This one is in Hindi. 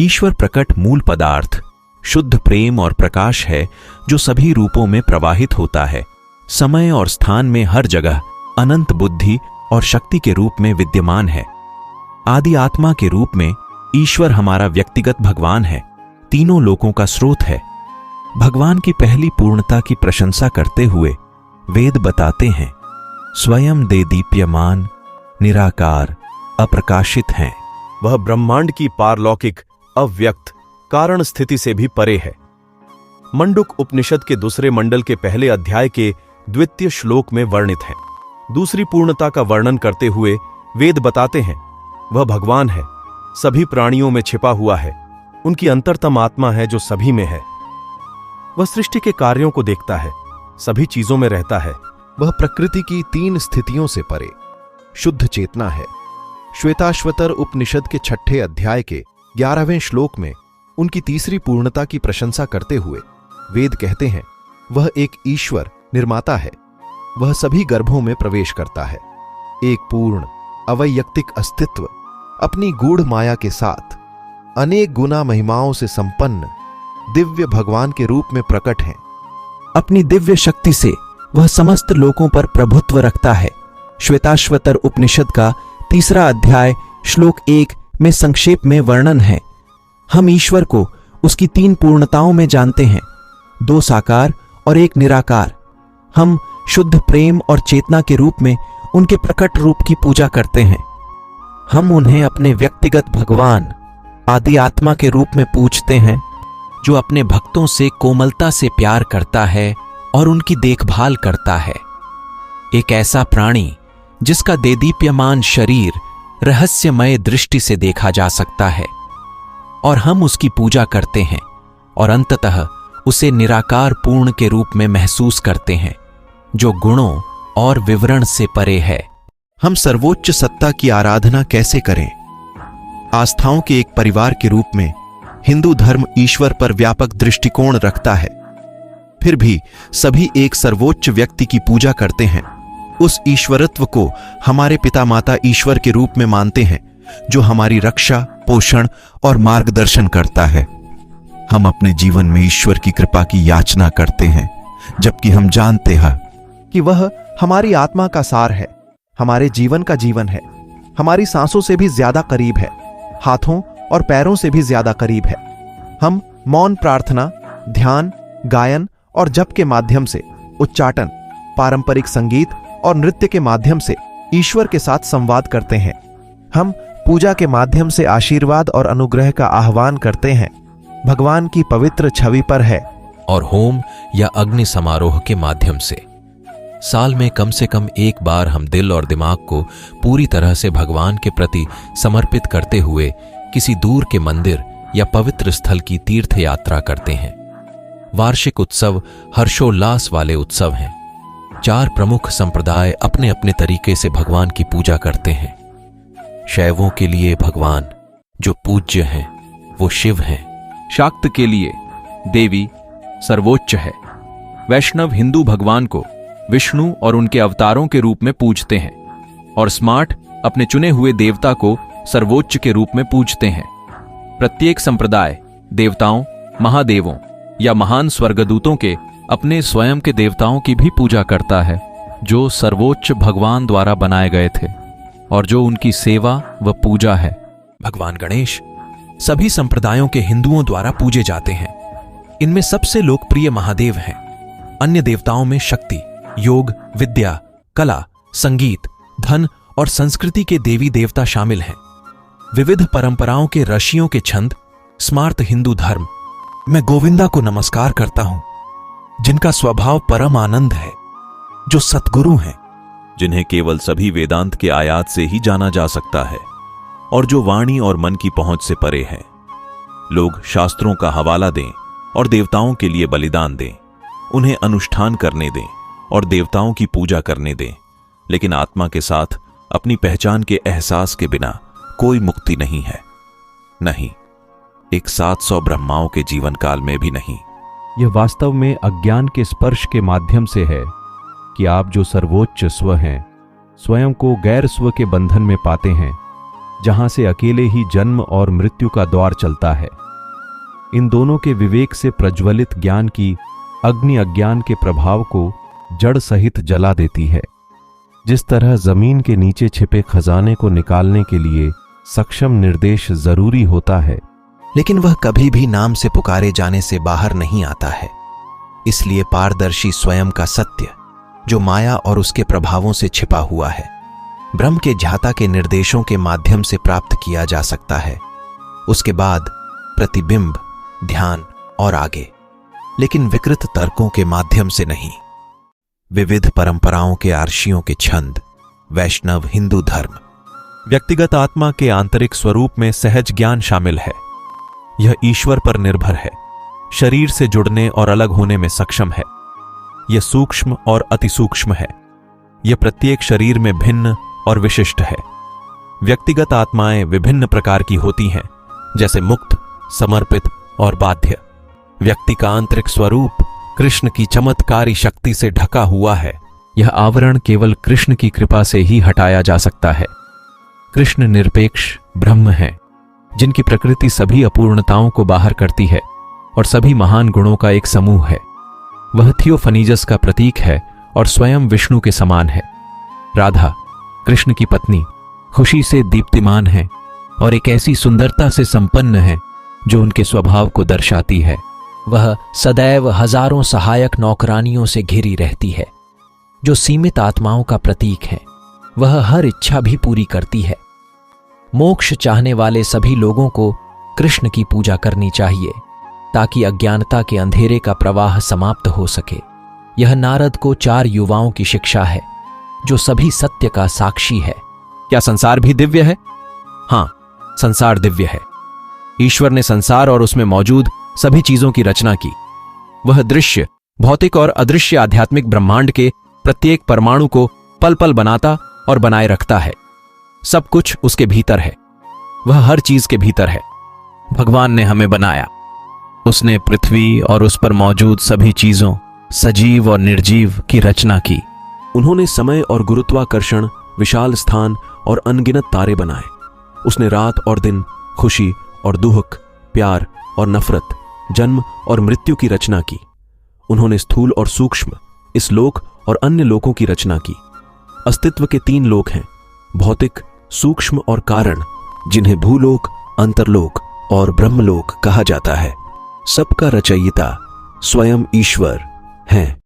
ईश्वर प्रकट मूल पदार्थ शुद्ध प्रेम और प्रकाश है जो सभी रूपों में प्रवाहित होता है। समय और स्थान में हर जगह अनंत बुद्धि और शक्ति के रूप में विद्यमान है। आदि आत्मा के रूप में ईश्वर हमारा व्यक्तिगत भगवान है, तीनों लोकों का स्रोत है। भगवान की पहली पूर्णता की प्रशंसा करते हुए वेद बताते हैं, स्वयं दे दीप्यमान निराकार अप्रकाशित हैं। वह ब्रह्मांड की पारलौकिक अव्यक्त कारण स्थिति से भी परे है। मंडुक उपनिषद के दूसरे मंडल के पहले अध्याय के द्वितीय श्लोक में वर्णित है। दूसरी पूर्णता का वर्णन करते हुए वेद बताते हैं, वह भगवान है, सभी प्राणियों में छिपा हुआ है, उनकी अंतरतम आत्मा है जो सभी में है। वह सृष्टि के कार्यों को देखता है, सभी चीजों में रहता है। वह प्रकृति की 3 स्थितियों से परे शुद्ध चेतना है। श्वेताश्वतर उपनिषद के 6ठे अध्याय के 11वें श्लोक में उनकी तीसरी पूर्णता की प्रशंसा करते हुए वेद कहते हैं, वह एक ईश्वर निर्माता है, वह सभी गर्भों में प्रवेश करता है। एक पूर्ण अवैयक्तिक अस्तित्व अपनी गूढ़ माया के साथ अनेक गुना महिमाओं से संपन्न दिव्य भगवान के रूप में प्रकट हैं। अपनी दिव्य शक्ति से वह समस्त लोकों पर प्रभुत्व रखता है। श्वेताश्वतर उपनिषद का 3रा अध्याय श्लोक 1 में संक्षेप में वर्णन है। हम ईश्वर को उसकी 3 पूर्णताओं में जानते हैं, 2 साकार और 1 निराकार। हम शुद्ध प्रेम और चेतना के रूप में उनके प्रकट रूप की पूजा करते हैं। हम उन्हें अपने व्यक्तिगत भगवान आदि आत्मा के रूप में पूजते हैं, जो अपने भक्तों से कोमलता से प्यार करता है और उनकी देखभाल करता है। एक ऐसा प्राणी जिसका देदीप्यमान शरीर रहस्यमय दृष्टि से देखा जा सकता है, और हम उसकी पूजा करते हैं और अंततः उसे निराकार पूर्ण के रूप में महसूस करते हैं, जो गुणों और विवरण से परे है। हम सर्वोच्च सत्ता की आराधना कैसे करें? आस्थाओं के एक परिवार के रूप में हिंदू धर्म ईश्वर पर व्यापक दृष्टिकोण रखता है। फिर भी सभी एक सर्वोच्च व्यक्ति की पूजा करते हैं। उस ईश्वरत्व को हमारे पिता माता ईश्वर के रूप में मानते हैं, जो हमारी रक्षा, पोषण और मार्गदर्शन करता है। हम अपने जीवन में ईश्वर की कृपा की याचना करते हैं, जबकि हम जानते हैं कि वह हमारी आत्मा का सार है, हमारे जीवन का जीवन है, हमारी सांसों से भी ज्यादा करीब है, हाथों और पैरों से भी ज्यादा करीब है। हम मौन प्रार्थना, ध्यान, गायन और जप के माध्यम से, उच्चाटन, पारंपरिक संगीत और नृत्य के माध्यम से ईश्वर के साथ संवाद करते हैं। हम पूजा के माध्यम से आशीर्वाद और अनुग्रह का आह्वान करते हैं, भगवान की पवित्र छवि पर है। और होम या अग्नि समारोह के माध्यम से साल में कम से कम एक बार हम दिल और दिमाग को पूरी तरह से भगवान के प्रति समर्पित करते हुए किसी दूर के मंदिर या पवित्र स्थल की तीर्थ यात्रा करते हैं। वार्षिक उत्सव हर्षोल्लास वाले उत्सव हैं। 4 प्रमुख संप्रदाय अपने अपने तरीके से भगवान की पूजा करते हैं। शैवों के लिए भगवान जो पूज्य हैं वो शिव हैं। शाक्त के लिए देवी सर्वोच्च है। वैष्णव हिंदू भगवान को विष्णु और उनके अवतारों के रूप में पूजते हैं, और स्मार्ट अपने चुने हुए देवता को सर्वोच्च के रूप में पूजते हैं। प्रत्येक संप्रदाय देवताओं, महादेवों या महान स्वर्गदूतों के अपने स्वयं के देवताओं की भी पूजा करता है, जो सर्वोच्च भगवान द्वारा बनाए गए थे और जो उनकी सेवा व पूजा है। भगवान गणेश सभी संप्रदायों के हिंदुओं द्वारा पूजे जाते हैं। इनमें सबसे लोकप्रिय महादेव हैं। अन्य देवताओं में शक्ति, योग, विद्या, कला, संगीत, धन और संस्कृति के देवी देवता शामिल हैं। विविध परंपराओं के ऋषियों के छंद स्मार्त हिंदू धर्म। मैं गोविंदा को नमस्कार करता हूं, जिनका स्वभाव परम आनंद है, जो सतगुरु हैं, जिन्हें केवल सभी वेदांत के आयात से ही जाना जा सकता है और जो वाणी और मन की पहुंच से परे है। लोग शास्त्रों का हवाला दें और देवताओं के लिए बलिदान दें, उन्हें अनुष्ठान करने दें और देवताओं की पूजा करने दें, लेकिन आत्मा के साथ अपनी पहचान के एहसास के बिना कोई मुक्ति नहीं है। नहीं, एक 700 ब्रह्माओं के जीवन काल में भी नहीं। यह वास्तव में अज्ञान के स्पर्श के माध्यम से है कि आप जो सर्वोच्च स्व हैं, स्वयं को गैर स्व के बंधन में पाते हैं। जहां से अकेले ही जन्म और मृत्यु का द्वार चलता है। इन दोनों के विवेक से प्रज्वलित ज्ञान की अग्नि अज्ञान के प्रभाव को जड़ सहित जला देती है। जिस तरह जमीन के नीचे छिपे खजाने को निकालने के लिए सक्षम निर्देश जरूरी होता है, लेकिन वह कभी भी नाम से पुकारे जाने से बाहर नहीं आता है। इसलिए पारदर्शी स्वयं का सत्य, जो माया और उसके प्रभावों से छिपा हुआ है, ब्रह्म के ध्याता के निर्देशों के माध्यम से प्राप्त किया जा सकता है। उसके बाद प्रतिबिंब, ध्यान और आगे, लेकिन विकृत तर्कों के माध्यम से नहीं। विविध परंपराओं के आर्षियों के छंद, वैष्णव हिंदू धर्म, व्यक्तिगत आत्मा के आंतरिक स्वरूप में सहज ज्ञान शामिल है। यह ईश्वर पर निर्भर है, शरीर से जुड़ने और अलग होने में सक्षम है। यह सूक्ष्म और अतिसूक्ष्म है। यह प्रत्येक शरीर में भिन्न और विशिष्ट है। व्यक्तिगत आत्माएं विभिन्न प्रकार की होती हैं, जैसे मुक्त, समर्पित और बाध्य। व्यक्ति का आंतरिक स्वरूप कृष्ण की चमत्कारी शक्ति से ढका हुआ है। यह आवरण केवल कृष्ण की कृपा से ही हटाया जा सकता है। कृष्ण निरपेक्ष ब्रह्म है, जिनकी प्रकृति सभी अपूर्णताओं को बाहर करती है और सभी महान गुणों का एक समूह है। वह थियोफनीजस का प्रतीक है और स्वयं विष्णु के समान है। राधा, कृष्ण की पत्नी, खुशी से दीप्तिमान है और एक ऐसी सुंदरता से संपन्न है जो उनके स्वभाव को दर्शाती है। वह सदैव हजारों सहायक नौकरानियों से घिरी रहती है, जो सीमित आत्माओं का प्रतीक है। वह हर इच्छा भी पूरी करती है। मोक्ष चाहने वाले सभी लोगों को कृष्ण की पूजा करनी चाहिए, ताकि अज्ञानता के अंधेरे का प्रवाह समाप्त हो सके। यह नारद को 4 युवाओं की शिक्षा है, जो सभी सत्य का साक्षी है। क्या संसार भी दिव्य है? हां, संसार दिव्य है। ईश्वर ने संसार और उसमें मौजूद सभी चीजों की रचना की। वह दृश्य, भौतिक और अदृश्य आध्यात्मिक ब्रह्मांड के प्रत्येक परमाणु को पल पल बनाता और बनाए रखता है। सब कुछ उसके भीतर है। वह हर चीज के भीतर है। भगवान ने हमें बनाया। उसने पृथ्वी और उस पर मौजूद सभी चीजों, सजीव और निर्जीव की रचना की। उन्होंने समय और गुरुत्वाकर्षण, विशाल स्थान और अनगिनत तारे बनाए। उसने रात और दिन, खुशी और दुख, प्यार और नफरत, जन्म और मृत्यु की रचना की। उन्होंने स्थूल और सूक्ष्म, इस लोक और अन्य लोकों की रचना की। अस्तित्व के 3 लोक हैं, भौतिक, सूक्ष्म और कारण, जिन्हें भूलोक, अंतरलोक और ब्रह्मलोक कहा जाता है। सबका रचयिता स्वयं ईश्वर हैं।